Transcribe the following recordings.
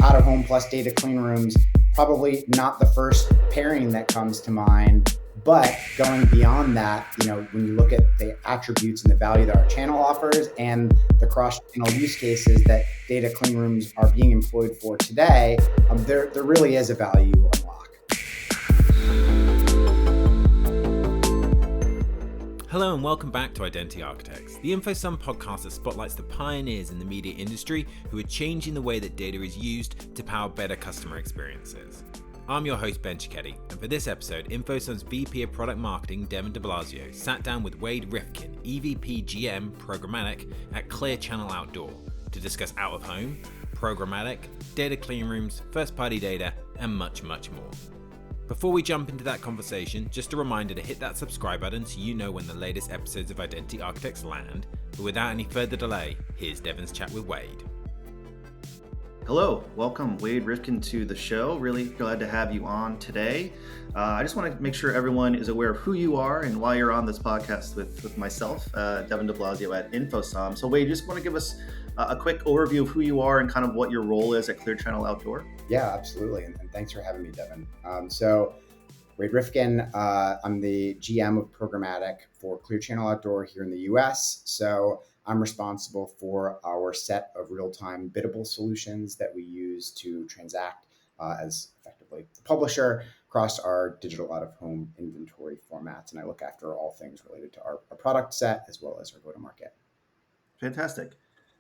out of home plus data clean rooms, probably not the first pairing that comes to mind. But going beyond that, when you look at the attributes and the value that our channel offers and the cross-channel use cases that data clean rooms are being employed for today, there really is a value unlock. Hello and welcome back to Identity Architects, the InfoSum podcast that spotlights the pioneers in the media industry who are changing the way that data is used to power better customer experiences. I'm your host, Ben Cicchetti, and for this episode, InfoSum's VP of Product Marketing, Devon DeBlasio, sat down with Wade Rifkin, EVP GM Programmatic at Clear Channel Outdoor, to discuss out-of-home, programmatic, data clean rooms, first-party data, and much, much more. Before we jump into that conversation, just a reminder to hit that subscribe button so you know when the latest episodes of Identity Architects land. But without any further delay, here's Devon's chat with Wade. Hello, welcome Wade Rifkin to the show. Really glad to have you on today. I just want to make sure everyone is aware of who you are and why you're on this podcast with myself, Devon DeBlasio at InfoSum. So Wade, just want to give us a quick overview of who you are and kind of what your role is at Clear Channel Outdoor. Yeah, absolutely. And thanks for having me, Devon. So Wade Rifkin, I'm the GM of Programmatic for Clear Channel Outdoor here in the US. So I'm responsible for our set of real-time biddable solutions that we use to transact as effectively the publisher across our digital out-of-home inventory formats. And I look after all things related to our product set as well as our go-to-market. Fantastic.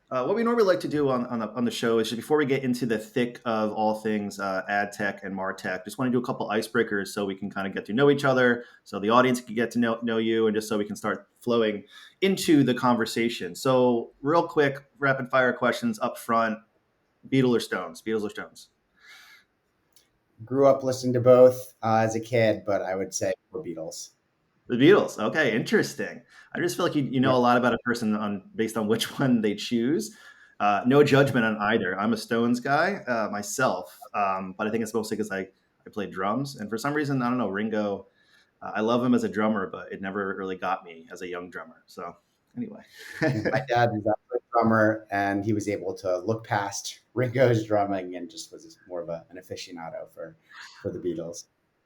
What we normally like to do on the show is just before we get into the thick of all things ad tech and martech, just want to do a couple icebreakers so we can kind of get to know each other, so the audience can get to know you, and just so we can start flowing into the conversation. So real quick, rapid fire questions up front. Beatles or Stones? Beatles or Stones? Grew up listening to both as a kid, but I would say we're Beatles. The Beatles. Okay, interesting. I just feel like you know a lot about a person based on which one they choose. No judgment on either. I'm a Stones guy myself, but I think it's mostly because I play drums. And for some reason, I don't know, Ringo, I love him as a drummer, but it never really got me as a young drummer. So anyway. My dad was actually a drummer, and he was able to look past Ringo's drumming and just was more of an aficionado for the Beatles.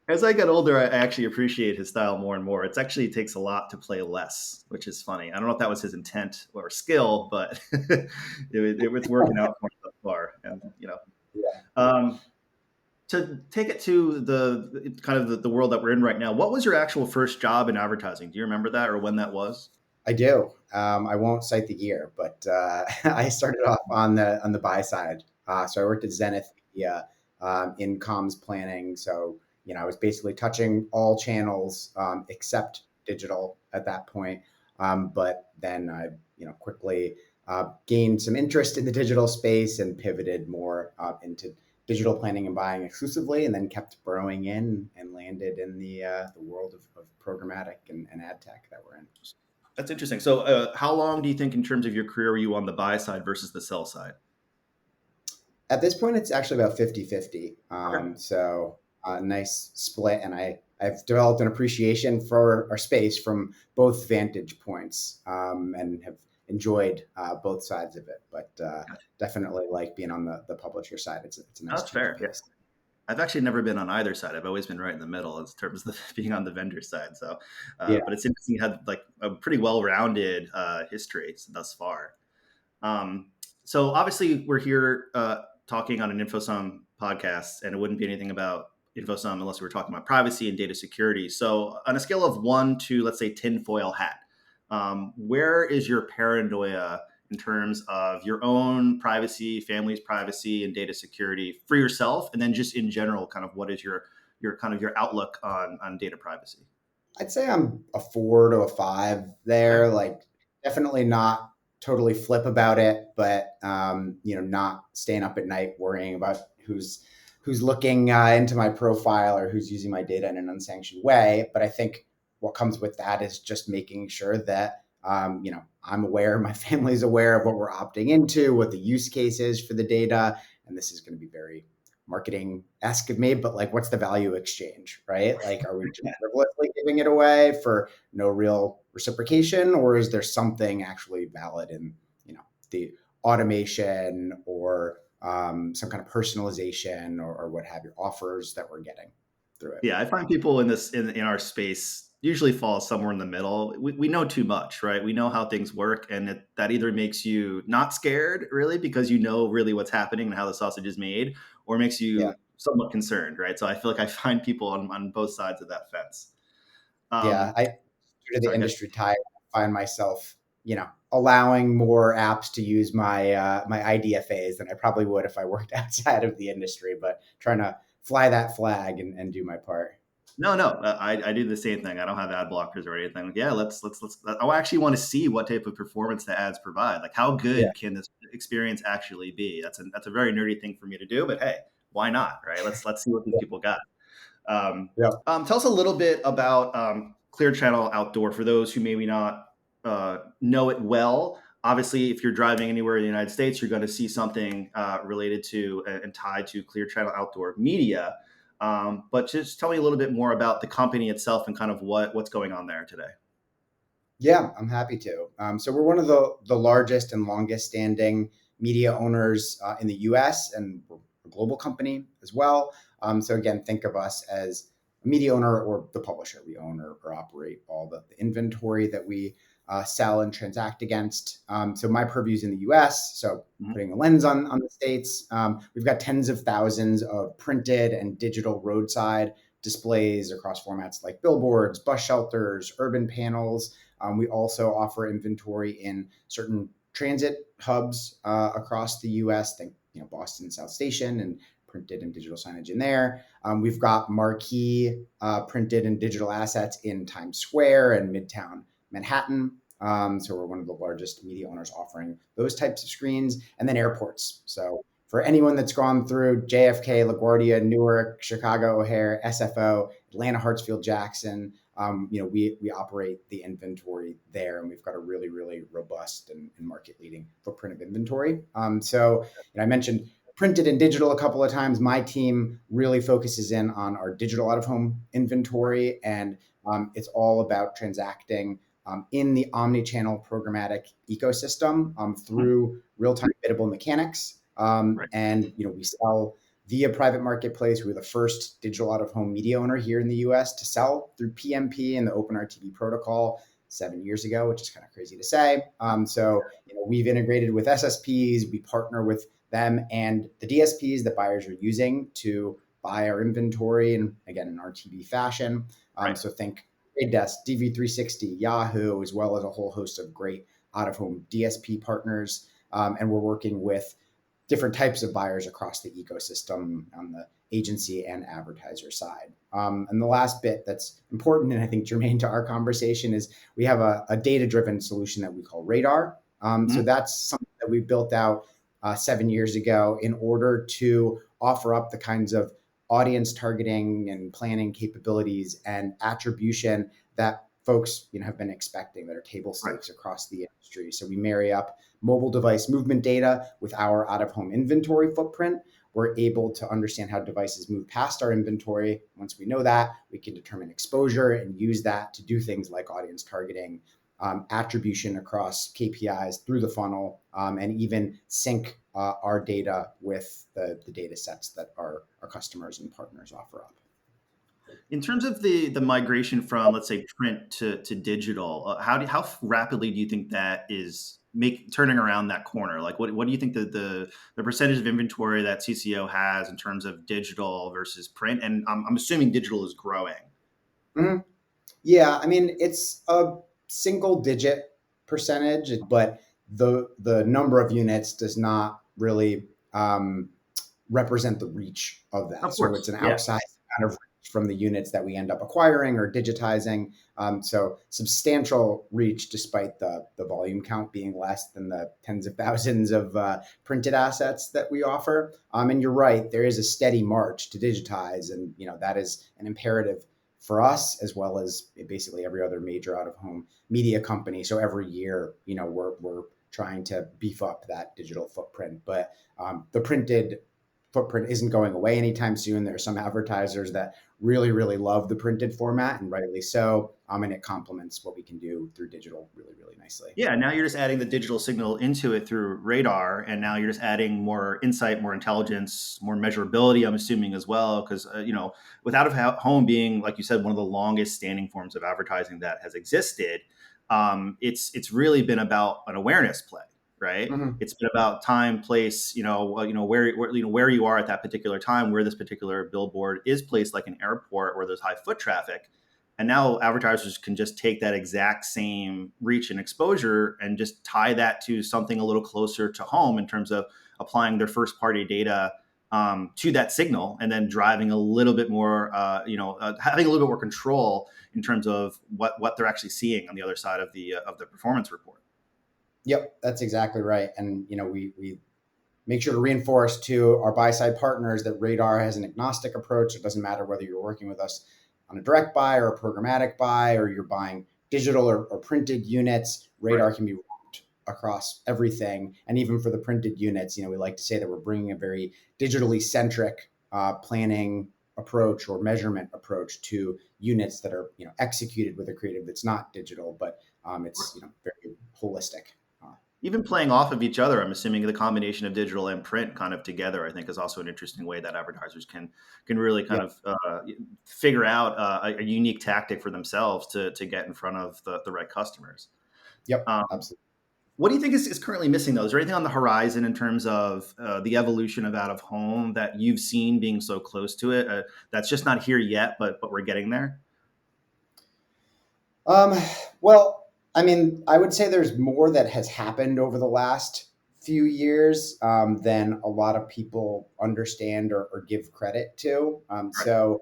As I get older, I actually appreciate his style more and more. It actually takes a lot to play less, which is funny. I don't know if that was his intent or skill, but it was working out for him so far. And to take it to the kind of the world that we're in right now, what was your actual first job in advertising? Do you remember that or when that was? I do. I won't cite the year, but I started off on the buy side. So I worked at Zenith Media in comms planning. So I was basically touching all channels except digital at that point. But then I, quickly gained some interest in the digital space and pivoted more into digital planning and buying exclusively, and then kept burrowing in and landed in the world of programmatic and ad tech that we're in. That's interesting. So how long do you think in terms of your career were you on the buy side versus the sell side? At this point, it's actually about 50-50. Okay. So a nice split, and I've developed an appreciation for our space from both vantage points, and have enjoyed both sides of it. But definitely like being on the publisher side. It's a nice. That's fair. Yes, I've actually never been on either side. I've always been right in the middle in terms of being on the vendor side. So, but it's interesting you had like a pretty well-rounded history thus far. So obviously we're here talking on an InfoSum podcast, and it wouldn't be anything about InfoSum unless we were talking about privacy and data security. So on a scale of 1 to, let's say, tinfoil hat, where is your paranoia in terms of your own privacy, family's privacy, and data security for yourself? And then just in general, kind of what is your kind of your outlook on data privacy? I'd say I'm a 4 to a 5 there. Like definitely not totally flip about it, but not staying up at night worrying about who's looking into my profile or who's using my data in an unsanctioned way. But I think what comes with that is just making sure that, I'm aware, my family's aware of what we're opting into, what the use case is for the data. And this is going to be very marketing-esque of me, but like, what's the value exchange, right? Like, are we just frivolously giving it away for no real reciprocation, or is there something actually valid in, the automation or some kind of personalization or what have you, offers that we're getting through it. Yeah, I find people in our space usually fall somewhere in the middle. We know too much, right? We know how things work, and that either makes you not scared really because you know really what's happening and how the sausage is made, or makes Yeah. you somewhat concerned, right? So I feel like I find people on both sides of that fence. Yeah. Um, Due to the Sorry, good. industry tie, I find myself, allowing more apps to use my IDFAs than I probably would if I worked outside of the industry, but trying to fly that flag and do my part. No, I do the same thing. I don't have ad blockers or anything. Like, yeah, let's. I actually want to see what type of performance the ads provide. Like, how Yeah. good can this experience actually be? That's a very nerdy thing for me to do, but hey, why not, right? Let's see what these people got. Yeah. Tell us a little bit about Clear Channel Outdoor for those who maybe not know it well. Obviously, if you're driving anywhere in the United States, you're going to see something related to and tied to Clear Channel Outdoor Media. But just tell me a little bit more about the company itself and kind of what's going on there today. Yeah, I'm happy to. So we're one of the largest and longest standing media owners in the U.S. and we're a global company as well. So again, think of us as a media owner or the publisher. We own or operate all the inventory that we sell and transact against. So my purview is in the U.S. So Mhm. putting a lens on the states, we've got tens of thousands of printed and digital roadside displays across formats like billboards, bus shelters, urban panels. We also offer inventory in certain transit hubs across the U.S. Think, Boston South Station and printed and digital signage in there. We've got marquee printed and digital assets in Times Square and Midtown Manhattan. So we're one of the largest media owners offering those types of screens, and then airports. So for anyone that's gone through JFK, LaGuardia, Newark, Chicago O'Hare, SFO, Atlanta, Hartsfield, Jackson, we operate the inventory there, and we've got a really, really robust and market leading footprint of inventory. So I mentioned printed and digital a couple of times. My team really focuses in on our digital out of home inventory, and it's all about transacting in the omni-channel programmatic ecosystem through real-time biddable mechanics. Right. And we sell via private marketplace. We were the first digital out of home media owner here in the US to sell through PMP and the OpenRTB protocol 7 years ago, which is kind of crazy to say. So we've integrated with SSPs. We partner with them and the DSPs that buyers are using to buy our inventory, and again, in RTB fashion. Right. So think Trade Desk, DV360, Yahoo, as well as a whole host of great out of home DSP partners. And we're working with different types of buyers across the ecosystem on the agency and advertiser side. And the last bit that's important, and I think germane to our conversation, is we have a data-driven solution that we call Radar. So that's something that we built out 7 years ago in order to offer up the kinds of audience targeting and planning capabilities and attribution that folks have been expecting, that are table stakes across the industry. So we marry up mobile device movement data with our out-of-home inventory footprint. We're able to understand how devices move past our inventory. Once we know that, we can determine exposure and use that to do things like audience targeting, attribution across KPIs through the funnel, and even sync our data with the data sets that our customers and partners offer up. In terms of the migration from, let's say, print to digital, how rapidly do you think that is turning around that corner? Like, what do you think the percentage of inventory that CCO has in terms of digital versus print? And I'm assuming digital is growing. Mm-hmm. Yeah, I mean, it's a single digit percentage, but the number of units does not really represent the reach of that. Of So it's course, an yeah. outsized kind of reach from the units that we end up acquiring or digitizing. So substantial reach despite the volume count being less than the tens of thousands of printed assets that we offer. And you're right, there is a steady march to digitize, and that is an imperative for us as well as basically every other major out of home media company. So every year, we're trying to beef up that digital footprint, but the printed footprint isn't going away anytime soon. There are some advertisers that really, really love the printed format, and rightly so. And it complements what we can do through digital really, really nicely. Yeah, now you're just adding the digital signal into it through radar, and now you're just adding more insight, more intelligence, more measurability. I'm assuming as well, because with out of home being, like you said, one of the longest standing forms of advertising that has existed, it's really been about an awareness play, right? Mm-hmm. It's been about time, place, where you are at that particular time, where this particular billboard is placed, like an airport where there's high foot traffic. And now advertisers can just take that exact same reach and exposure and just tie that to something a little closer to home in terms of applying their first party data to that signal, and then driving a little bit more, having a little bit more control in terms of what they're actually seeing on the other side of the performance report. Yep, that's exactly right. And we make sure to reinforce to our buy side partners that Radar has an agnostic approach. It doesn't matter whether you're working with us on a direct buy or a programmatic buy, or you're buying digital or printed units. Radar Right. can be worked across everything. And even for the printed units, we like to say that we're bringing a very digitally centric planning approach or measurement approach to units that are executed with a creative that's not digital, but it's very holistic. Even playing off of each other, I'm assuming the combination of digital and print kind of together, I think, is also an interesting way that advertisers can really kind Yep. of figure out a unique tactic for themselves to get in front of the right customers. Yep. Um, Absolutely. what do you think is currently missing, though? Is there anything on the horizon in terms of the evolution of out of home that you've seen being so close to it, that's just not here yet, but we're getting there? Um, well, I mean, I would say there's more that has happened over the last few years than a lot of people understand or give credit to. So,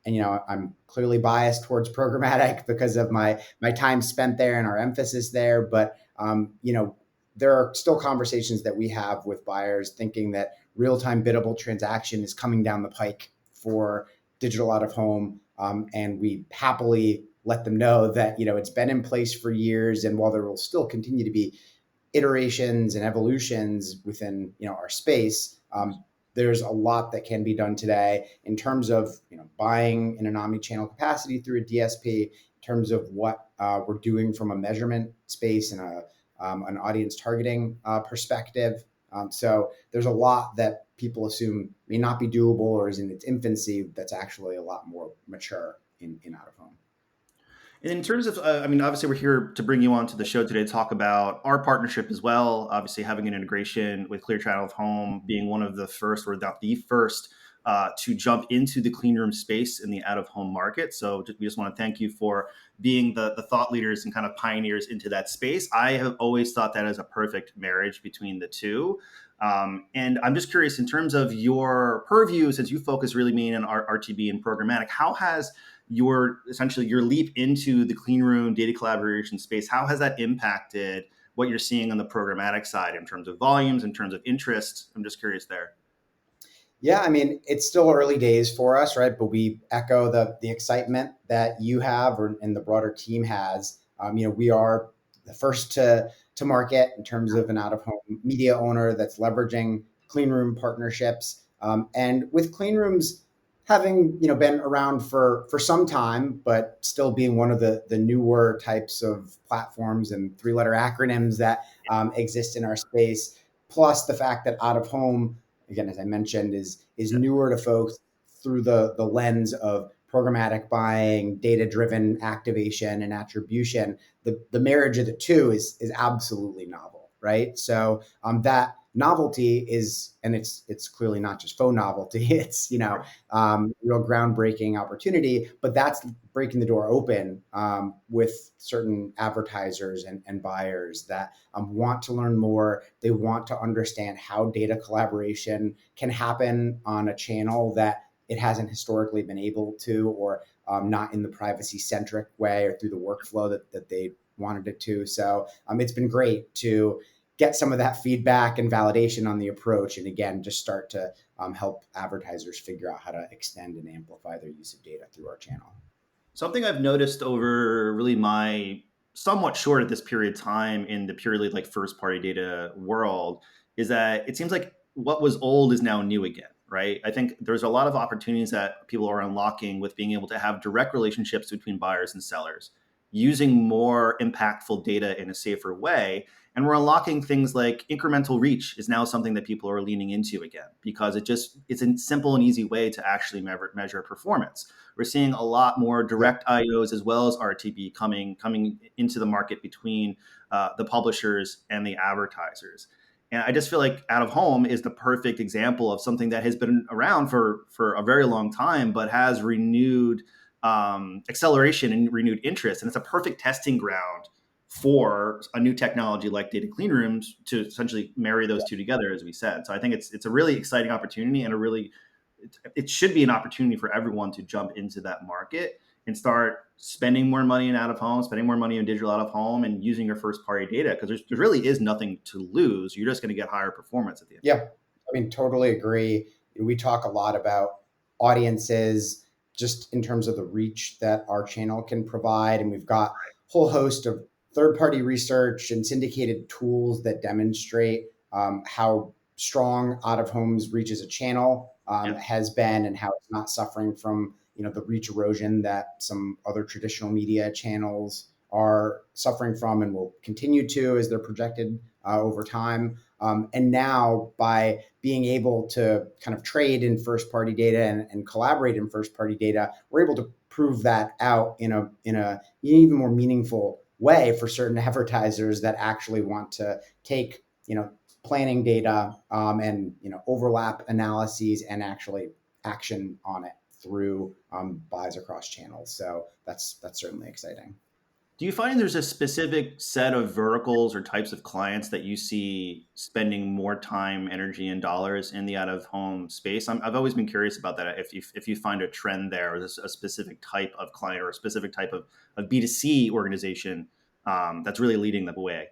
and I'm clearly biased towards programmatic because of my time spent there and our emphasis there. But there are still conversations that we have with buyers thinking that real time biddable transaction is coming down the pike for digital out of home, and we happily let them know that it's been in place for years, and while there will still continue to be iterations and evolutions within our space, there's a lot that can be done today in terms of buying in an omni-channel capacity through a DSP, in terms of what we're doing from a measurement space and an audience targeting perspective. So there's a lot that people assume may not be doable or is in its infancy that's actually a lot more mature in out of home. And in terms of, obviously, we're here to bring you on to the show today to talk about our partnership as well. Obviously, having an integration with Clear Channel of Home, being one of the first, or not the first, to jump into the clean room space in the out of home market. So we just want to thank you for being the thought leaders and kind of pioneers into that space. I have always thought that is a perfect marriage between the two. And I'm just curious, in terms of your purview, since you focus really mainly on RTB and programmatic, how has your leap into the clean room data collaboration space, how has that impacted what you're seeing on the programmatic side in terms of volumes, in terms of interest? I'm just curious there. Yeah, I mean, it's still early days for us, right? But we echo the excitement that you have and the broader team has. We are the first to market in terms of an out of home media owner that's leveraging clean room partnerships, and with clean rooms having been around for some time, but still being one of the newer types of platforms and 3-letter acronyms that exist in our space. Plus the fact that out of home, again, as I mentioned, is newer to folks through the lens of programmatic buying, data driven activation and attribution. The marriage of the two is absolutely novel, right? So that novelty is, and it's clearly not just faux novelty. It's real groundbreaking opportunity, but that's breaking the door open with certain advertisers and buyers that want to learn more. They want to understand how data collaboration can happen on a channel that it hasn't historically been able to, or not in the privacy centric way or through the workflow that they wanted it to. So it's been great to get some of that feedback and validation on the approach. And again, just start to help advertisers figure out how to extend and amplify their use of data through our channel. Something I've noticed over really my somewhat short at this period of time in the purely like first party data world is that it seems like what was old is now new again, right? I think there's a lot of opportunities that people are unlocking with being able to have direct relationships between buyers and sellers, using more impactful data in a safer way. And we're unlocking things like incremental reach is now something that people are leaning into again, because it's a simple and easy way to actually measure performance. We're seeing a lot more Yep. direct IOs as well as RTB coming into the market between the publishers and the advertisers. And I just feel like out of home is the perfect example of something that has been around for a very long time, but has renewed acceleration and renewed interest. And it's a perfect testing ground for a new technology like data clean rooms to essentially marry those two together, as we said. So I think it's a really exciting opportunity, and it should be an opportunity for everyone to jump into that market and start spending more money in out of home, spending more money in digital out of home, and using your first party data, because there really is nothing to lose. You're just going to get higher performance at the end. Yeah, I mean, totally agree. We talk a lot about audiences just in terms of the reach that our channel can provide. And we've got a whole host of third party research and syndicated tools that demonstrate how strong out of home's reach as a channel has been, and how it's not suffering from the reach erosion that some other traditional media channels are suffering from and will continue to as they're projected over time. And now, by being able to kind of trade in first party data and collaborate in first party data, we're able to prove that out in a even more meaningful way for certain advertisers that actually want to take planning data and overlap analyses and actually action on it through buys across channels. So that's certainly exciting. Do you find there's a specific set of verticals or types of clients that you see spending more time, energy, and dollars in the out of home space? I've always been curious about that. If you find a trend there, or there's a specific type of client or a specific type of B2C organization that's really leading the way.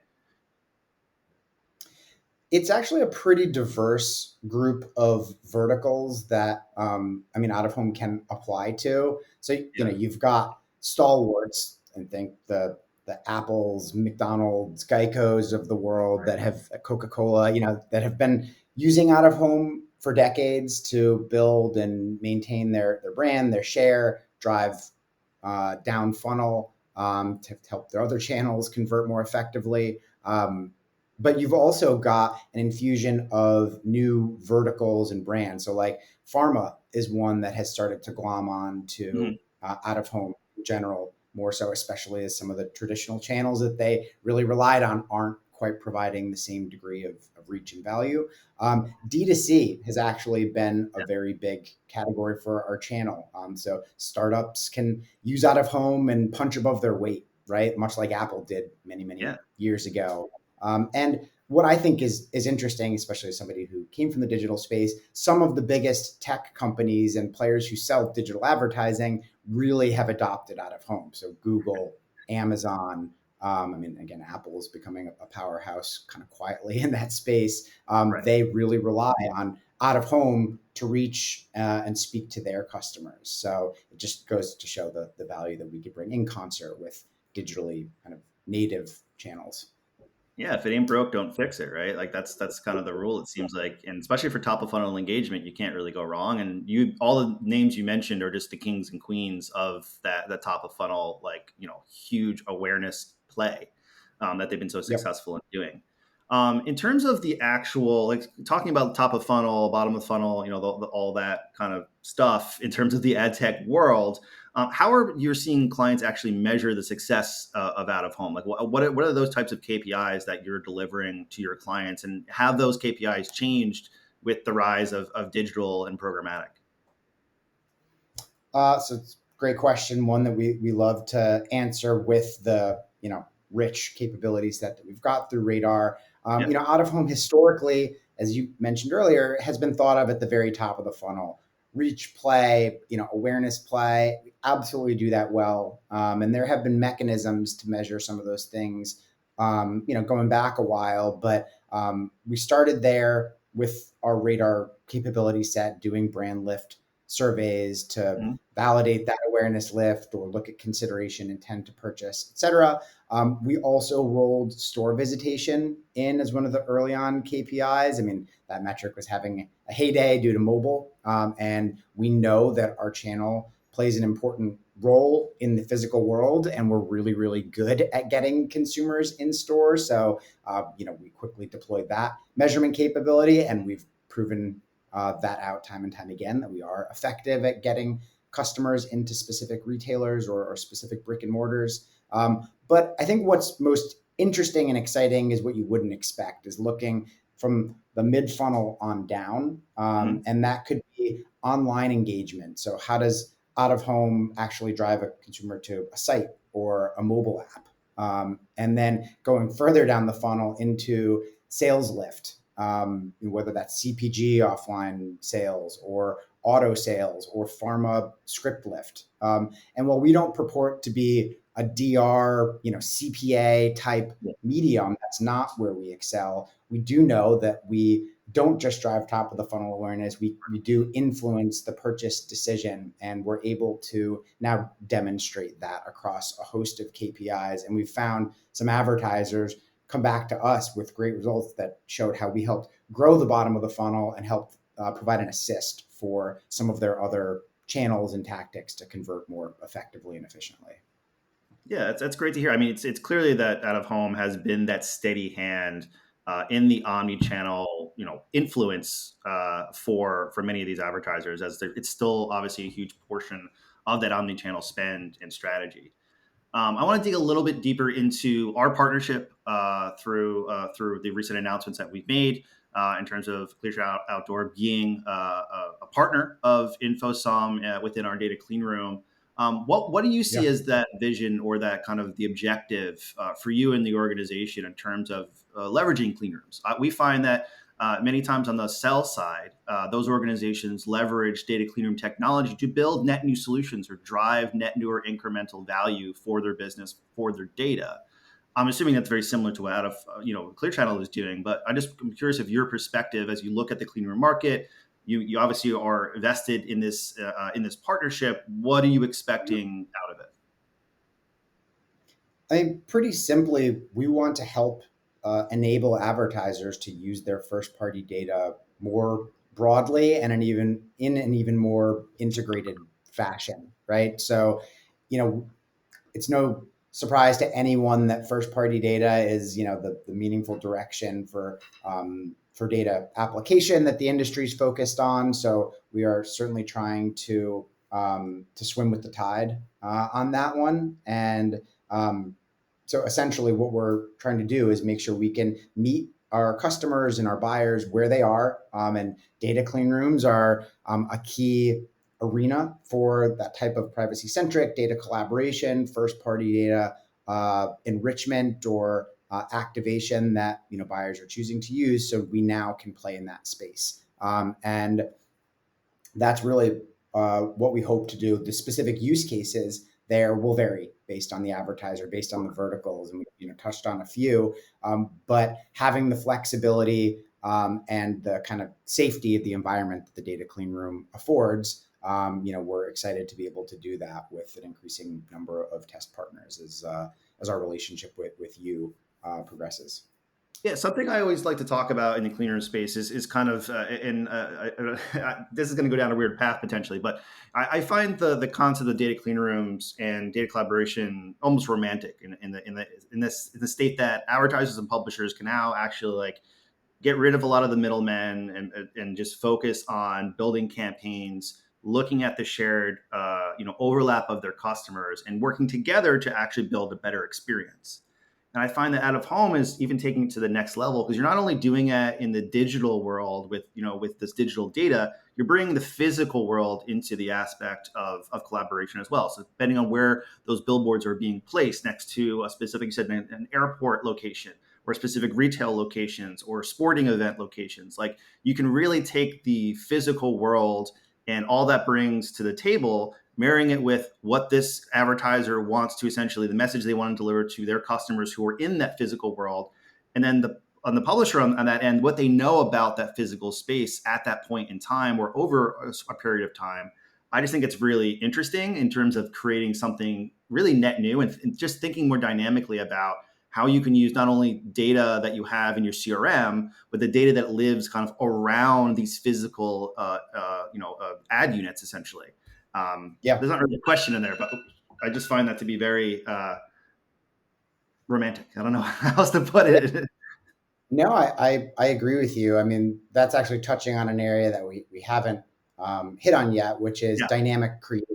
It's actually a pretty diverse group of verticals that out of home can apply to. So you've got stalwarts, and think the Apples, McDonald's, Geico's of the world that have Coca-Cola, that have been using out of home for decades to build and maintain their brand, their share, drive down funnel to help their other channels convert more effectively. But you've also got an infusion of new verticals and brands. So like pharma is one that has started to glom on to out of home in general, more so, especially as some of the traditional channels that they really relied on aren't quite providing the same degree of reach and value. D2C has actually been a very big category for our channel. So startups can use out of home and punch above their weight, right? Much like Apple did many years ago. And what I think is interesting, especially as somebody who came from the digital space, some of the biggest tech companies and players who sell digital advertising really have adopted out of home. So Google, Amazon, again, Apple is becoming a powerhouse kind of quietly in that space. They really rely on out of home to reach and speak to their customers. So it just goes to show the value that we could bring in concert with digitally kind of native channels. Yeah, if it ain't broke, don't fix it, right? Like that's kind of the rule, it seems like, and especially for top of funnel engagement, you can't really go wrong. And all the names you mentioned are just the kings and queens of the top of funnel, like huge awareness play that they've been so successful in doing. In terms of the actual, like talking about top of funnel, bottom of funnel, all that kind of stuff in terms of the ad tech world. How are you seeing clients actually measure the success of out of home? Like what are those types of KPIs that you're delivering to your clients, and have those KPIs changed with the rise of digital and programmatic? So it's a great question, one that we love to answer with the rich capabilities that we've got through Radar. Out of home historically, as you mentioned earlier, has been thought of at the very top of the funnel. Reach play, awareness play, we absolutely do that well. And there have been mechanisms to measure some of those things, going back a while, but we started there with our Radar capability set, doing brand lift surveys to Mhm. validate that awareness lift or look at consideration, intent to purchase, etc. We also rolled store visitation in as one of the early on KPIs. I mean, that metric was having a heyday due to mobile. And we know that our channel plays an important role in the physical world, and we're really, really good at getting consumers in stores. So, we quickly deployed that measurement capability, and we've proven that out time and time again that we are effective at getting customers into specific retailers or specific brick and mortars. But I think what's most interesting and exciting is what you wouldn't expect is looking from the mid funnel on down. Mhm. And that could be online engagement. So how does out of home actually drive a consumer to a site or a mobile app? And then going further down the funnel into sales lift, whether that's CPG offline sales or auto sales or pharma script lift. And while we don't purport to be a DR, CPA type Yeah. medium, that's not where we excel. We do know that we don't just drive top of the funnel awareness. We do influence the purchase decision, and we're able to now demonstrate that across a host of KPIs. And we've found some advertisers come back to us with great results that showed how we helped grow the bottom of the funnel and helped provide an assist for some of their other channels and tactics to convert more effectively and efficiently. Yeah, that's great to hear. I mean, it's clearly that out of home has been that steady hand in the omni-channel, influence for many of these advertisers, as it's still obviously a huge portion of that omni-channel spend and strategy. I want to dig a little bit deeper into our partnership through the recent announcements that we've made in terms of Clear Outdoor being a partner of InfoSum within our data clean room. What do you Yeah. see as that vision or that kind of the objective for you in the organization in terms of leveraging clean rooms? We find that many times on the sell side, those organizations leverage data cleanroom technology to build net new solutions or drive net new or incremental value for their business, for their data. I'm assuming that's very similar to what Clear Channel is doing, but I'm curious of your perspective as you look at the clean room market. You obviously are invested in this partnership. What are you expecting out of it? I mean, pretty simply, we want to help enable advertisers to use their first party data more broadly and in an even more integrated fashion, right? So, it's no surprise to anyone that first party data is, the meaningful direction for data application that the industry is focused on. So we are certainly trying to swim with the tide on that one. And so essentially what we're trying to do is make sure we can meet our customers and our buyers where they are. And data clean rooms are a key arena for that type of privacy centric data collaboration, first party data enrichment or activation that buyers are choosing to use. So we now can play in that space. And that's really what we hope to do. The specific use cases there will vary based on the advertiser, based on the verticals, and we touched on a few. But having the flexibility and the kind of safety of the environment that the data clean room affords, we're excited to be able to do that with an increasing number of test partners as our relationship with you progresses. Yeah, something I always like to talk about in the clean room space is kind of, this is going to go down a weird path potentially, but I find the concept of data clean rooms and data collaboration almost romantic in the state that advertisers and publishers can now actually like get rid of a lot of the middlemen and just focus on building campaigns, looking at the shared overlap of their customers and working together to actually build a better experience. And I find that out of home is even taking it to the next level because you're not only doing it in the digital world with this digital data, you're bringing the physical world into the aspect of collaboration as well. So depending on where those billboards are being placed next to a specific, you said an airport location or specific retail locations or sporting event locations, like you can really take the physical world and all that brings to the table, marrying it with what this advertiser wants to essentially the message they want to deliver to their customers who are in that physical world, and then the on the publisher on that end, what they know about that physical space at that point in time or over a period of time. I just think it's really interesting in terms of creating something really net new and just thinking more dynamically about how you can use not only data that you have in your CRM, but the data that lives kind of around these physical, ad units, essentially. There's not really a question in there, but I just find that to be very romantic. I don't know how else to put it. No, I agree with you. I mean, that's actually touching on an area that we haven't hit on yet, which is dynamic creative,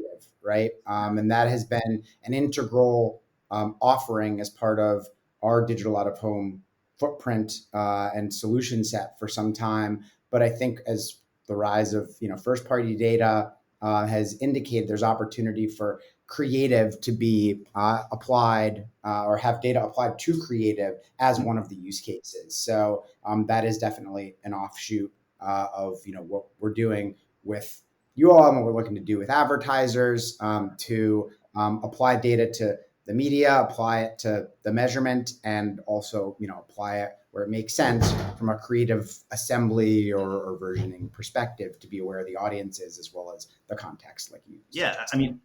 right? And that has been an integral offering as part of our digital out of home footprint and solution set for some time. But I think as the rise of first party data has indicated, there's opportunity for creative to be applied or have data applied to creative as one of the use cases. So that is definitely an offshoot of what we're doing with you all and what we're looking to do with advertisers to apply data to the media, apply it to the measurement, and also apply it where it makes sense from a creative assembly or versioning perspective to be aware of the audience is as well as the context, like you suggested. I mean,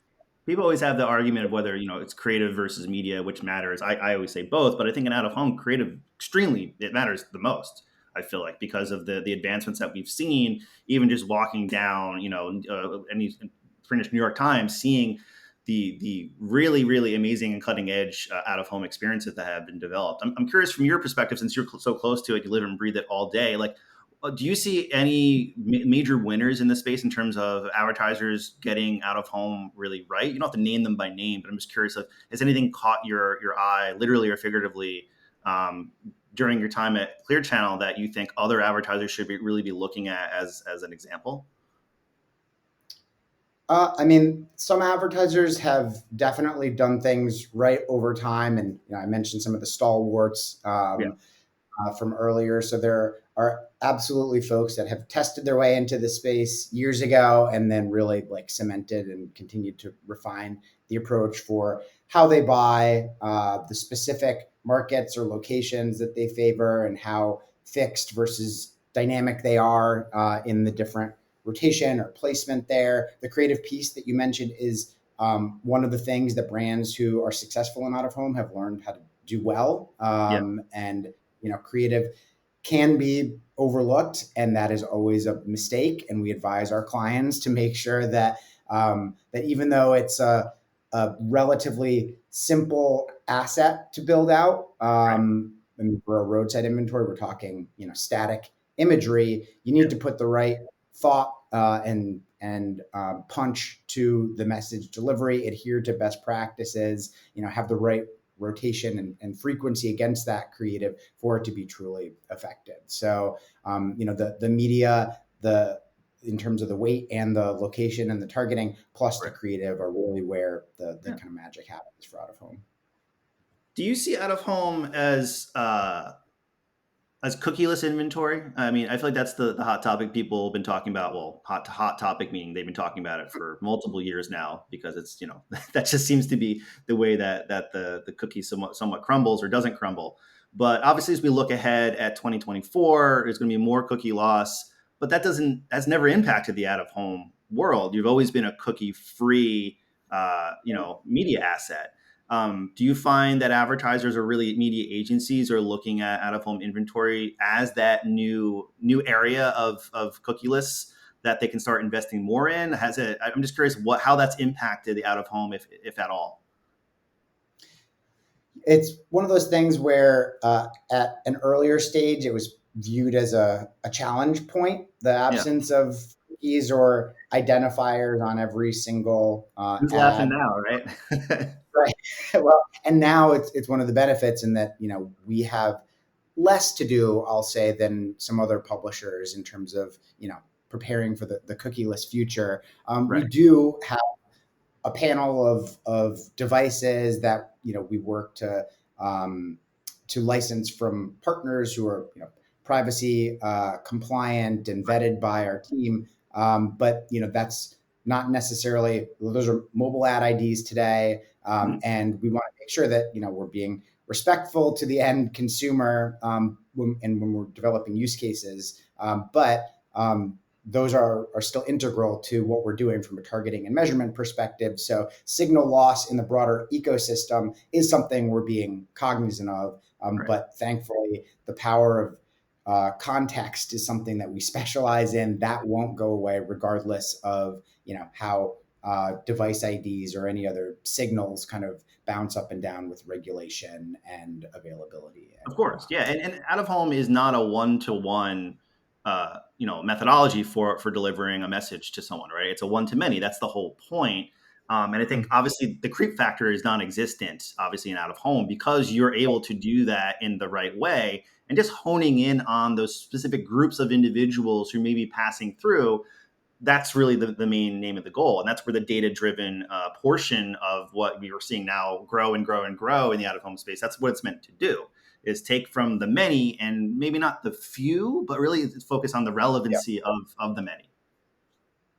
people always have the argument of whether it's creative versus media, which matters. I always say both, but I think in out of home creative, it matters the most. I feel like because of the advancements that we've seen, even just walking down, any New York Times, seeing the really, really amazing and cutting edge out of home experiences that have been developed. I'm curious from your perspective, since you're so close to it, you live and breathe it all day. Like, do you see any major winners in this space in terms of advertisers getting out of home really right? You don't have to name them by name, but I'm just curious, has anything caught your eye, literally or figuratively, during your time at Clear Channel that you think other advertisers should really be looking at as an example? I mean, some advertisers have definitely done things right over time, and I mentioned some of the stalwarts from earlier. So there are absolutely folks that have tested their way into the space years ago and then really cemented and continued to refine the approach for how they buy, the specific markets or locations that they favor, and how fixed versus dynamic they are in the different rotation or placement there. The creative piece that you mentioned is one of the things that brands who are successful in out of home have learned how to do well. And creative can be overlooked, and that is always a mistake. And we advise our clients to make sure that that even though it's a relatively simple asset to build out, and for a roadside inventory, we're talking static imagery. You need to put the right thought and punch to the message delivery, adhere to best practices, have the right rotation and frequency against that creative for it to be truly effective. So, the media, in terms of the weight and the location and the targeting, plus the creative are really where the kind of magic happens for out of home. Do you see out of home as cookieless inventory? I mean, I feel like that's the hot topic people have been talking about. Well, hot topic meaning they've been talking about it for multiple years now, because it's, that just seems to be the way that the cookie somewhat crumbles or doesn't crumble. But obviously, as we look ahead at 2024, there's going to be more cookie loss, but that's never impacted the out of home world. You've always been a cookie free, media asset. Do you find that advertisers or really media agencies are looking at out of home inventory as that new area of cookieless that they can start investing more in? I'm just curious how that's impacted the out of home, if at all. It's one of those things where at an earlier stage, it was viewed as a challenge point, the absence of cookies or identifiers on every single Who's ad. laughing now, right? Right. Well, and now it's one of the benefits in that, we have less to do, I'll say, than some other publishers in terms of, preparing for the cookieless future. We do have a panel of devices that, we work to license from partners who are, privacy compliant and vetted by our team. But, that's not necessarily, those are mobile ad IDs today. And we want to make sure that, we're being respectful to the end consumer, when we're developing use cases. But those are still integral to what we're doing from a targeting and measurement perspective. So signal loss in the broader ecosystem is something we're being cognizant of. Right. But thankfully, the power of context is something that we specialize in. That won't go away regardless of how device IDs or any other signals kind of bounce up and down with regulation and availability. Of course, yeah, and out of home is not a one-to-one, methodology for delivering a message to someone, right? It's a one-to-many. That's the whole point. And I think obviously the creep factor is non-existent, obviously in out of home, because you're able to do that in the right way and just honing in on those specific groups of individuals who may be passing through. That's really the main name of the goal. And that's where the data-driven portion of what we are seeing now grow and grow and grow in the out-of-home space. That's what it's meant to do, is take from the many and maybe not the few, but really focus on the relevancy of the many.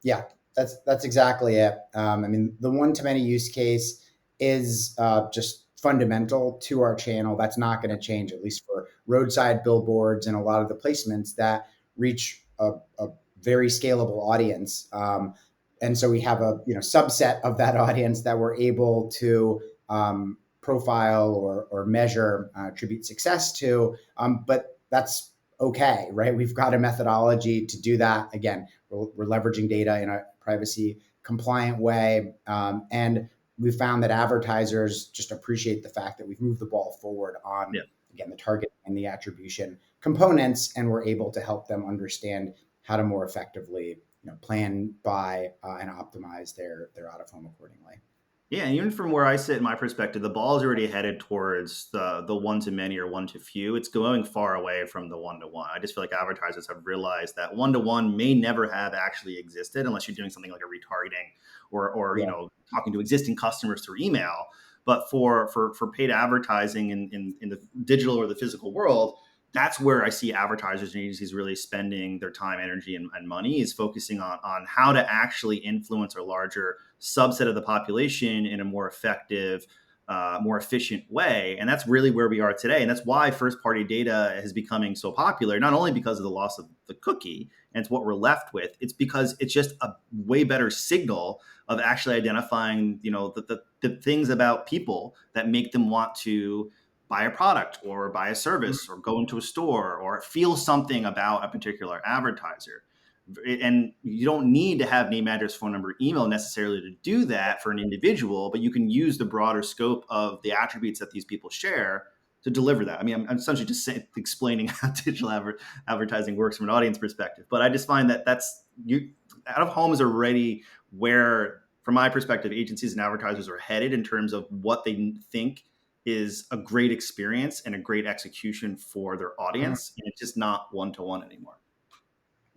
Yeah, that's exactly it. I mean, the one-to-many use case is just fundamental to our channel. That's not going to change, at least for roadside billboards and a lot of the placements that reach a very scalable audience. And so we have a subset of that audience that we're able to profile or measure, attribute success to. But that's okay, right? We've got a methodology to do that. Again, we're leveraging data in a privacy compliant way. And we found that advertisers just appreciate the fact that we've moved the ball forward on, again, the target and the attribution components, and we're able to help them understand how to more effectively plan, buy, and optimize their out-of-home accordingly. Yeah, and even from where I sit in my perspective, the ball is already headed towards the one-to-many or one-to-few. It's going far away from the one-to-one. I just feel like advertisers have realized that one-to-one may never have actually existed unless you're doing something like a retargeting or talking to existing customers through email. But for paid advertising in the digital or the physical world, that's where I see advertisers and agencies really spending their time, energy, and money, is focusing on how to actually influence a larger subset of the population in a more effective, more efficient way. And that's really where we are today. And that's why first-party data is becoming so popular, not only because of the loss of the cookie and it's what we're left with, it's because it's just a way better signal of actually identifying, the things about people that make them want to buy a product or buy a service or go into a store or feel something about a particular advertiser. And you don't need to have name, address, phone number, email necessarily to do that for an individual, but you can use the broader scope of the attributes that these people share to deliver that. I mean, I'm essentially just explaining how digital advertising works from an audience perspective, but I just find that out of home is already where, from my perspective, agencies and advertisers are headed in terms of what they think is a great experience and a great execution for their audience. And it's just not one-to-one anymore.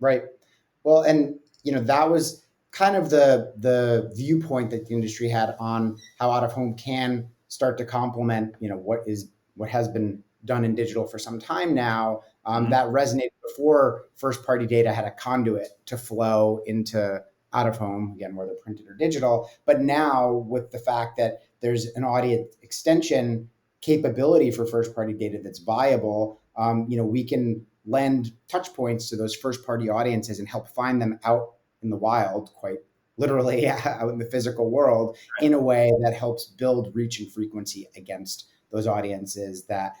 Right. Well, and that was kind of the viewpoint that the industry had on how out of home can start to complement, what has been done in digital for some time now. That resonated before first party data had a conduit to flow into out of home, again, whether printed or digital. But now with the fact that there's an audience extension capability for first party data that's viable, we can lend touch points to those first party audiences and help find them out in the wild, quite literally out in the physical world, in a way that helps build reach and frequency against those audiences that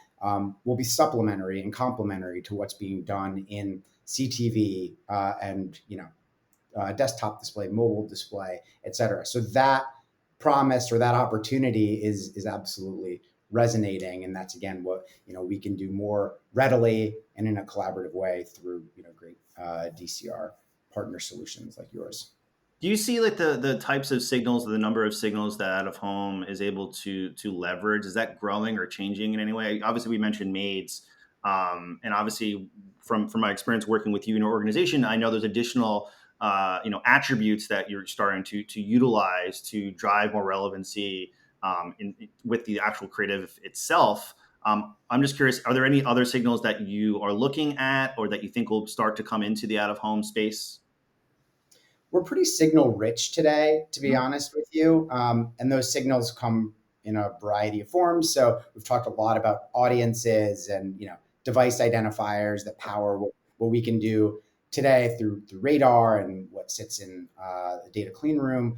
will be supplementary and complementary to what's being done in CTV and desktop display, mobile display, et cetera. So that promise or that opportunity is absolutely resonating, and that's again what we can do more readily and in a collaborative way through great DCR partner solutions like yours. Do you see like the types of signals, the number of signals that out of home is able to leverage? Is that growing or changing in any way? Obviously, we mentioned MAIDs, and obviously from my experience working with you in your organization, I know there's additional attributes that you're starting to utilize to drive more relevancy with the actual creative itself. I'm just curious, are there any other signals that you are looking at or that you think will start to come into the out of home space? We're pretty signal rich today, to be honest with you. And those signals come in a variety of forms. So we've talked a lot about audiences and, device identifiers that power what we can do today through radar and what sits in the data clean room.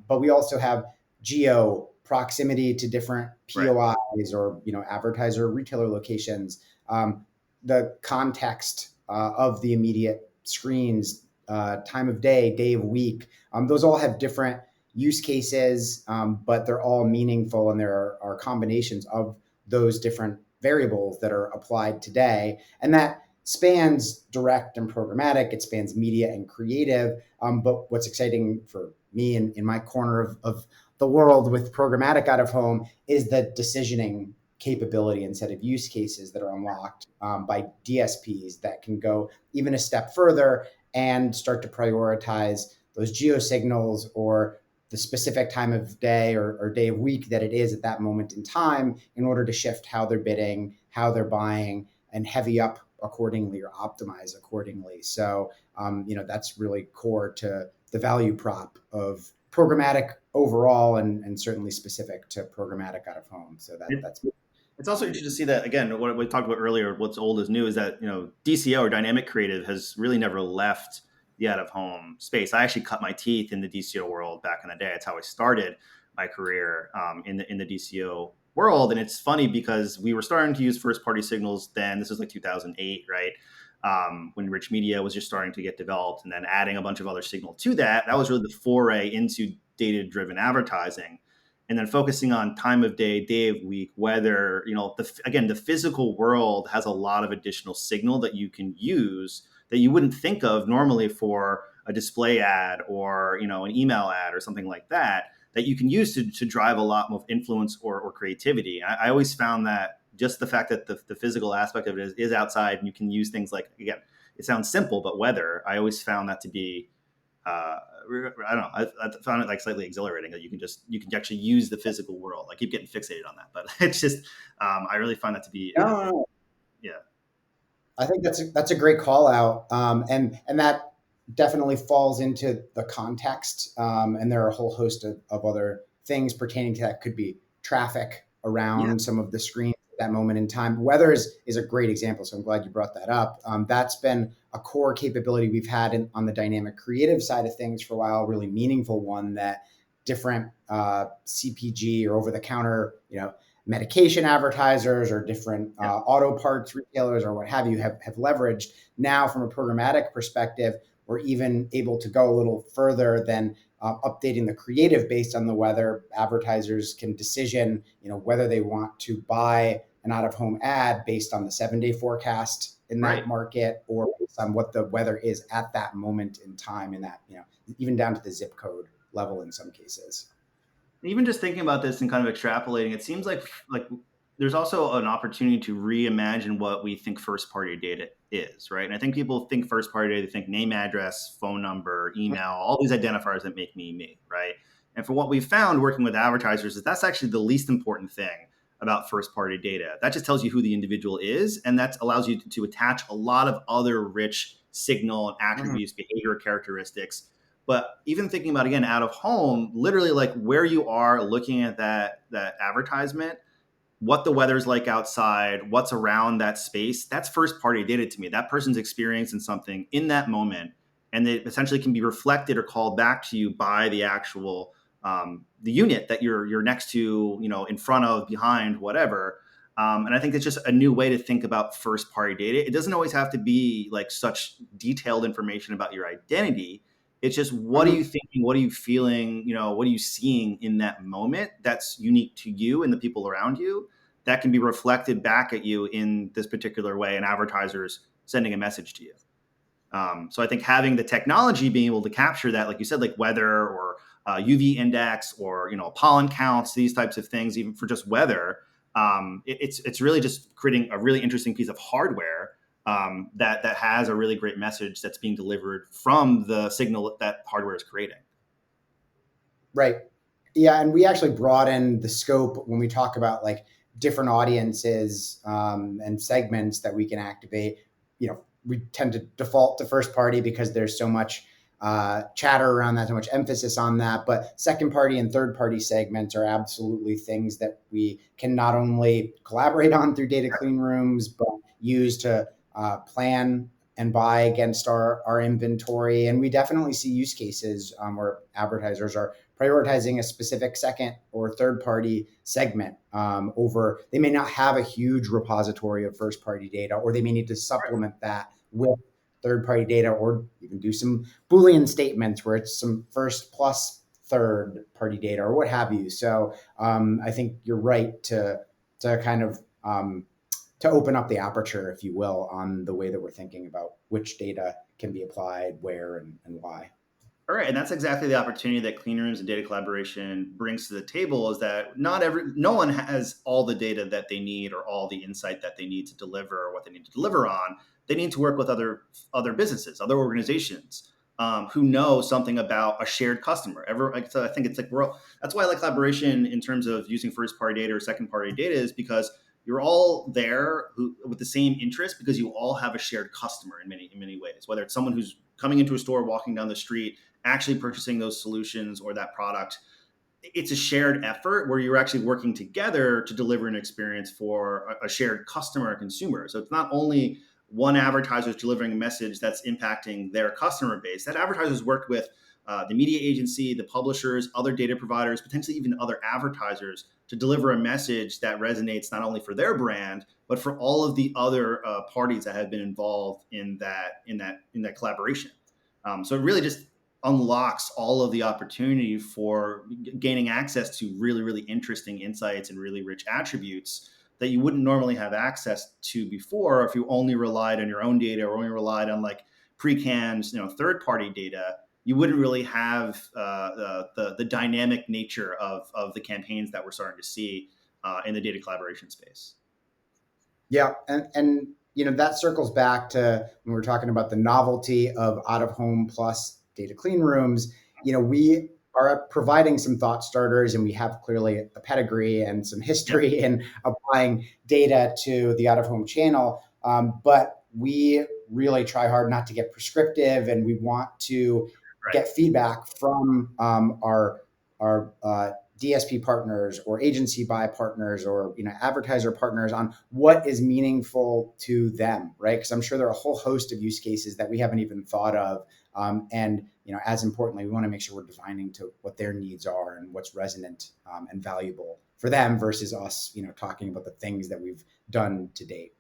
But we also have geo proximity to different POIs or advertiser retailer locations, the context of the immediate screens, time of day of week. Those all have different use cases, but they're all meaningful, and there are combinations of those different variables that are applied today. And that spans direct and programmatic. It spans media and creative. But what's exciting for me in my corner of the world with programmatic out of home is the decisioning capability and set of use cases that are unlocked by DSPs that can go even a step further and start to prioritize those geo signals or the specific time of day or day of week that it is at that moment in time in order to shift how they're bidding, how they're buying, and heavy up accordingly or optimize accordingly. So, that's really core to the value prop of programmatic overall and certainly specific to programmatic out of home. So that's it's also interesting to see that, again, what we talked about earlier, what's old is new, is that, DCO or dynamic creative has really never left the out of home space. I actually cut my teeth in the DCO world back in the day. That's how I started my career in the DCO world. And it's funny because we were starting to use first party signals then. This was like 2008, right? When rich media was just starting to get developed, and then adding a bunch of other signal to that. That was really the foray into data driven advertising. And then focusing on time of day of week, weather, the physical world has a lot of additional signal that you can use that you wouldn't think of normally for a display ad or, an email ad or something like that you can use to drive a lot more influence or creativity. I always found that just the fact that the physical aspect of it is outside, and you can use things like, again, it sounds simple, but weather, I always found that to be, I don't know. I found it like slightly exhilarating that you can actually use the physical world. I keep getting fixated on that, but it's just I really find that to be yeah. I think that's a great call out, and that definitely falls into the context. And there are a whole host of other things pertaining to that. Could be traffic around some of the screens at that moment in time. Weather is a great example, so I'm glad you brought that up. That's been a core capability we've had on the dynamic creative side of things for a while, a really meaningful one that different CPG or over-the-counter, medication advertisers or different auto parts retailers or what have you have leveraged. Now, from a programmatic perspective, we're even able to go a little further than updating the creative based on the weather. Advertisers can decision, whether they want to buy an out-of-home ad based on the 7-day forecast in that market or based on what the weather is at that moment in time in that, even down to the zip code level in some cases. Even just thinking about this and kind of extrapolating, it seems like there's also an opportunity to reimagine what we think first party data is, right? And I think people think first party data, they think name, address, phone number, email, all these identifiers that make me, right? And for what we've found working with advertisers is that's actually the least important thing about first party data. That just tells you who the individual is, and that allows you to attach a lot of other rich signal and attributes, behavior characteristics. But even thinking about, again, out of home, literally like where you are looking at that advertisement, what the weather's like outside, what's around that space, that's first party data to me. That person's experiencing something in that moment, and it essentially can be reflected or called back to you by the actual the unit that you're next to, in front of, behind, whatever. And I think it's just a new way to think about first party data. It doesn't always have to be like such detailed information about your identity. It's just, what are you thinking? What are you feeling? What are you seeing in that moment that's unique to you and the people around you that can be reflected back at you in this particular way, and advertisers sending a message to you. So I think having the technology being able to capture that, like you said, like weather or UV index or, pollen counts, these types of things, even for just weather, it's really just creating a really interesting piece of hardware that has a really great message that's being delivered from the signal that hardware is creating. Right. Yeah. And we actually broaden the scope when we talk about like different audiences and segments that we can activate. We tend to default to first party because there's so much chatter around that, so much emphasis on that. But second party and third party segments are absolutely things that we can not only collaborate on through data clean rooms, but use to plan and buy against our inventory. And we definitely see use cases where advertisers are prioritizing a specific second or third party segment over, they may not have a huge repository of first party data, or they may need to supplement that with third party data, or even do some Boolean statements where it's some first plus third party data or what have you. So I think you're right to kind of to open up the aperture, if you will, on the way that we're thinking about which data can be applied where and why. All right, and that's exactly the opportunity that clean rooms and data collaboration brings to the table, is that no one has all the data that they need or all the insight that they need to deliver or what they need to deliver on. They need to work with other businesses, other organizations who know something about a shared customer. So I think it's like that's why I like collaboration in terms of using first party data or second party data, is because you're all there with the same interest, because you all have a shared customer in many ways, whether it's someone who's coming into a store, walking down the street, actually purchasing those solutions or that product. It's a shared effort where you're actually working together to deliver an experience for a shared customer or consumer. So it's not only one advertiser is delivering a message that's impacting their customer base. That advertiser's worked with the media agency, the publishers, other data providers, potentially even other advertisers, to deliver a message that resonates not only for their brand, but for all of the other parties that have been involved in that collaboration. So it really just unlocks all of the opportunity for gaining access to really, really interesting insights and really rich attributes that you wouldn't normally have access to before if you only relied on your own data or only relied on like pre-canned, third-party data. You wouldn't really have the dynamic nature of the campaigns that we're starting to see in the data collaboration space. Yeah, and that circles back to when we're talking about the novelty of out-of-home plus data clean rooms. We are providing some thought starters, and we have clearly a pedigree and some history in applying data to the out-of-home channel. But we really try hard not to get prescriptive, and we want to get feedback from our DSP partners or agency buy partners or advertiser partners on what is meaningful to them, right? Because I'm sure there are a whole host of use cases that we haven't even thought of, and as importantly, we want to make sure we're defining to what their needs are and what's resonant and valuable for them versus us, talking about the things that we've done to date.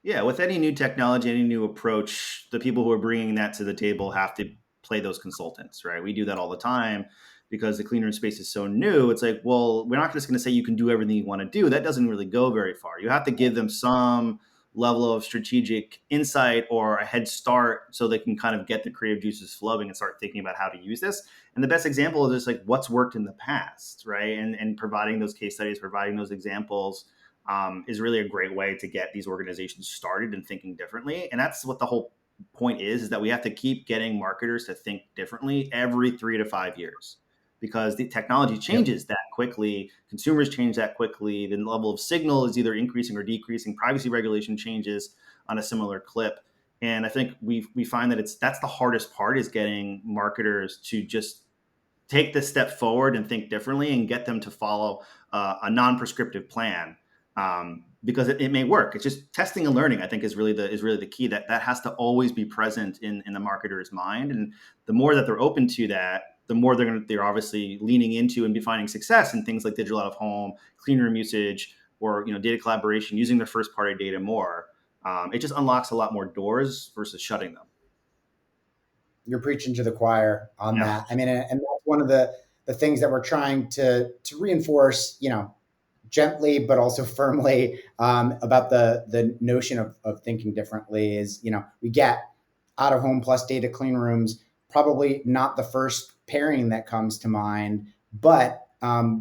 Yeah, with any new technology, any new approach, the people who are bringing that to the table have to play those consultants, right? We do that all the time because the clean room space is so new. It's like, well, we're not just going to say you can do everything you want to do. That doesn't really go very far. You have to give them some level of strategic insight or a head start so they can kind of get the creative juices flowing and start thinking about how to use this. And the best example is just like what's worked in the past, right? And providing those case studies, providing those examples is really a great way to get these organizations started and thinking differently. And that's what the whole point is that we have to keep getting marketers to think differently every 3 to 5 years, because the technology changes that quickly. Consumers change that quickly. The level of signal is either increasing or decreasing. Privacy regulation changes on a similar clip. And I think we find that that's the hardest part, is getting marketers to just take this step forward and think differently and get them to follow a non-prescriptive plan. Because it may work. It's just testing and learning, I think, is really the key. That has to always be present in the marketer's mind. And the more that they're open to that, the more they're obviously leaning into and be finding success in things like digital out of home, clean room usage, or data collaboration, using their first party data more. It just unlocks a lot more doors versus shutting them. You're preaching to the choir on that. I mean, and that's one of the things that we're trying to reinforce, gently but also firmly, about the notion of thinking differently is, we get out of home plus data clean rooms, probably not the first pairing that comes to mind, but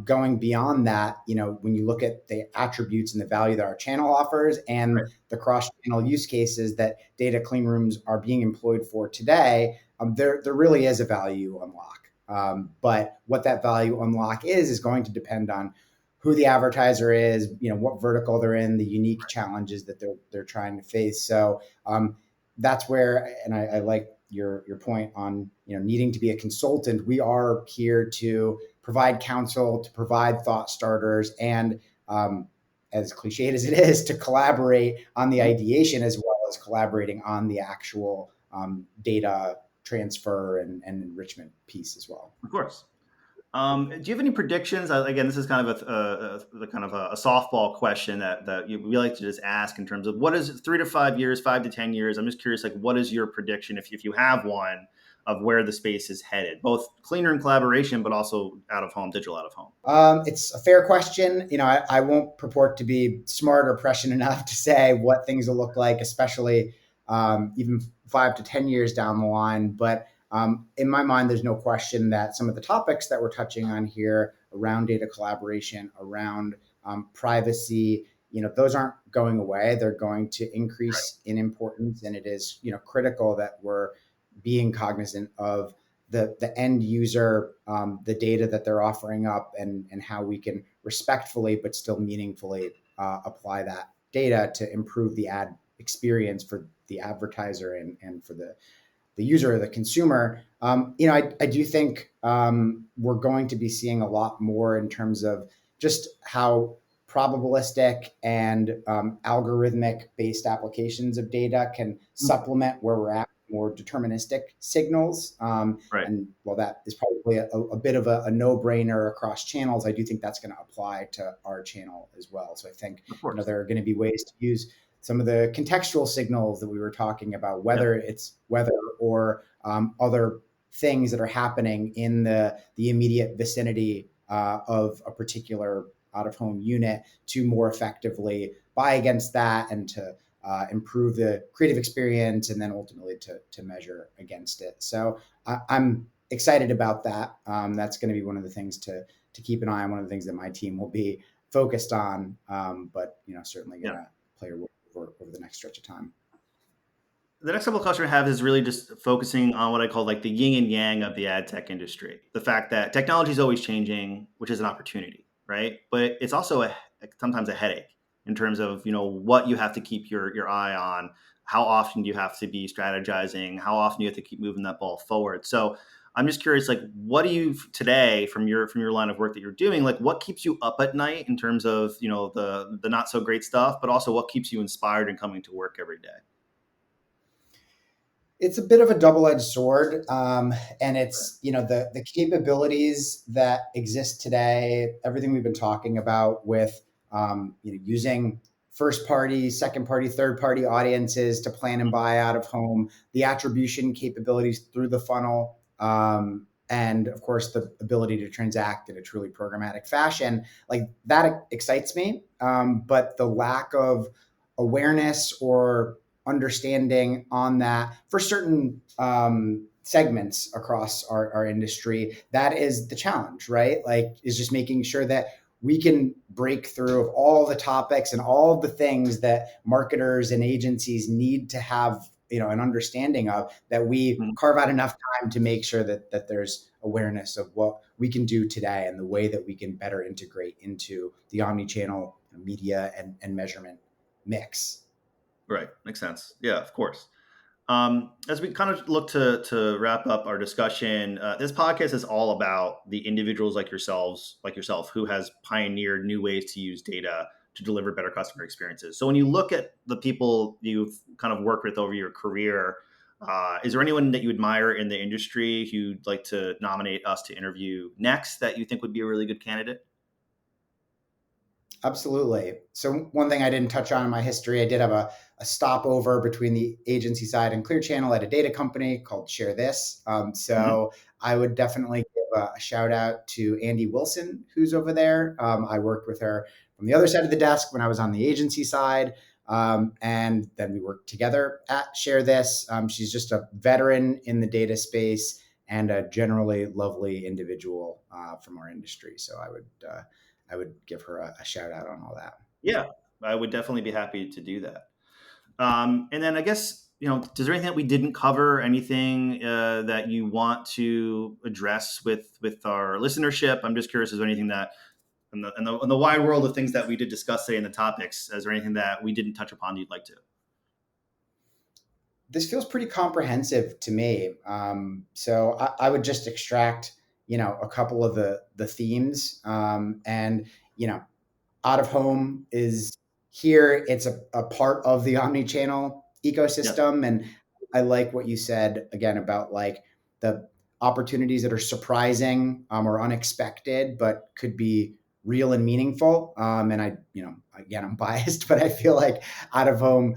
going beyond that, when you look at the attributes and the value that our channel offers and the cross-channel use cases that data clean rooms are being employed for today, there really is a value unlock. But what that value unlock is going to depend on who the advertiser is, what vertical they're in, the unique challenges that they're trying to face. So that's where, and I like your point on needing to be a consultant. We are here to provide counsel, to provide thought starters, and as cliched as it is, to collaborate on the ideation as well as collaborating on the actual data transfer and enrichment piece as well. Of course. Do you have any predictions? Again, this is kind of a softball question that we like to just ask in terms of what is 3 to 5 years, 5 to 10 years. I'm just curious, like, what is your prediction, if you have one, of where the space is headed, both cleaner and collaboration, but also out of home, digital out of home? It's a fair question. I won't purport to be smart or prescient enough to say what things will look like, especially even 5 to 10 years down the line. But in my mind, there's no question that some of the topics that we're touching on here around data collaboration, around privacy, those aren't going away. They're going to increase in importance, and it is critical that we're being cognizant of the end user, the data that they're offering up, and how we can respectfully but still meaningfully apply that data to improve the ad experience for the advertiser and for the user or the consumer. I do think we're going to be seeing a lot more in terms of just how probabilistic and algorithmic based applications of data can supplement where we're at, more deterministic signals. And while that is probably a bit of a no-brainer across channels, I do think that's going to apply to our channel as well. So I think there are going to be ways to use some of the contextual signals that we were talking about, whether it's weather or other things that are happening in the immediate vicinity of a particular out-of-home unit, to more effectively buy against that and to improve the creative experience, and then ultimately to measure against it. So I'm excited about that. That's going to be one of the things to keep an eye on, one of the things that my team will be focused on, but certainly going to play a role over the next stretch of time. The next couple of questions I have is really just focusing on what I call like the yin and yang of the ad tech industry. The fact that technology is always changing, which is an opportunity, right? But it's also sometimes a headache in terms of what you have to keep your eye on. How often do you have to be strategizing? How often do you have to keep moving that ball forward? So I'm just curious, like, what do you today from your line of work that you're doing, like, what keeps you up at night in terms of the not so great stuff, but also what keeps you inspired and coming to work every day? It's a bit of a double-edged sword, and it's the capabilities that exist today, everything we've been talking about with using first-party, second-party, third-party audiences to plan and buy out of home, the attribution capabilities through the funnel, and of course the ability to transact in a truly programmatic fashion. Like, that excites me, but the lack of awareness or understanding on that for certain segments across our industry, that is the challenge, right? Like, is just making sure that we can break through of all the topics and all of the things that marketers and agencies need to have an understanding of, that we carve out enough time to make sure that there's awareness of what we can do today and the way that we can better integrate into the omni-channel media and measurement mix. Right. Makes sense. Yeah, of course. As we kind of look to wrap up our discussion, this podcast is all about the individuals like yourself, who has pioneered new ways to use data to deliver better customer experiences. So when you look at the people you've kind of worked with over your career, is there anyone that you admire in the industry who you'd like to nominate us to interview next that you think would be a really good candidate? Absolutely. So one thing I didn't touch on in my history, I did have a stopover between the agency side and Clear Channel at a data company called Share This. I would definitely give a shout out to Andy Wilson, who's over there. I worked with her from the other side of the desk when I was on the agency side. And then we worked together at Share This. She's just a veteran in the data space and a generally lovely individual from our industry. So I would give her a shout out on all that. Yeah, I would definitely be happy to do that. And then I guess, is there anything that we didn't cover? Anything that you want to address with our listenership? I'm just curious, is there anything that in the wide world of things that we did discuss today in the topics, is there anything that we didn't touch upon you'd like to? this feels pretty comprehensive to me. So I would just extract, a couple of the themes, and, out of home is here. It's a part of the omni-channel Yes. ecosystem. And I like what you said again about like the opportunities that are surprising, or unexpected, but could be real and meaningful. And again, I'm biased, but I feel like out of home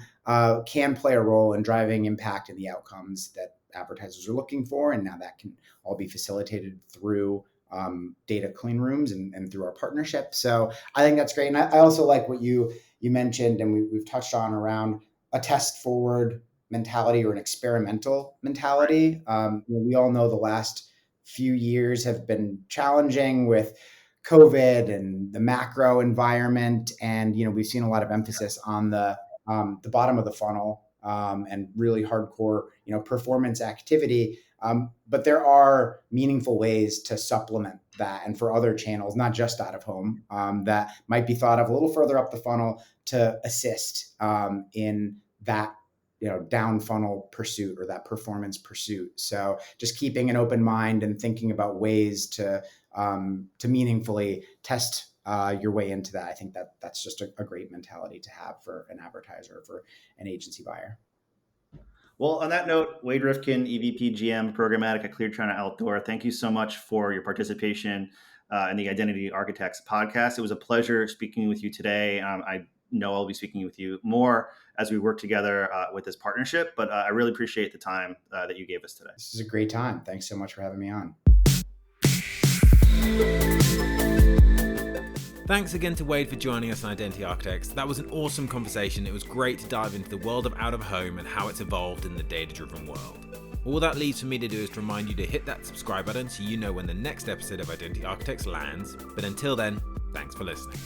can play a role in driving impact and the outcomes that advertisers are looking for. And now that can all be facilitated through data clean rooms and through our partnership. So I think that's great. And I also like what you mentioned, and we've touched on around a test forward mentality or an experimental mentality. We all know the last few years have been challenging with COVID and the macro environment. And, we've seen a lot of emphasis on the bottom of the funnel, and really hardcore, performance activity. But there are meaningful ways to supplement that, and for other channels, not just out of home, that might be thought of a little further up the funnel to assist in that down funnel pursuit or that performance pursuit. So just keeping an open mind and thinking about ways to meaningfully test your way into that. I think that's just a great mentality to have for an advertiser, for an agency buyer. Well, on that note, Wade Rifkin, EVP GM Programmatic at Clear China Outdoor, thank you so much for your participation in the Identity Architects podcast. It was a pleasure speaking with you today. I know I'll be speaking with you more as we work together with this partnership, but I really appreciate the time that you gave us today. This is a great time. Thanks so much for having me on. Thanks again to Wade for joining us on Identity Architects. That was an awesome conversation. It was great to dive into the world of out of home and how it's evolved in the data-driven world. All that leaves for me to do is to remind you to hit that subscribe button so you know when the next episode of Identity Architects lands. But until then, thanks for listening.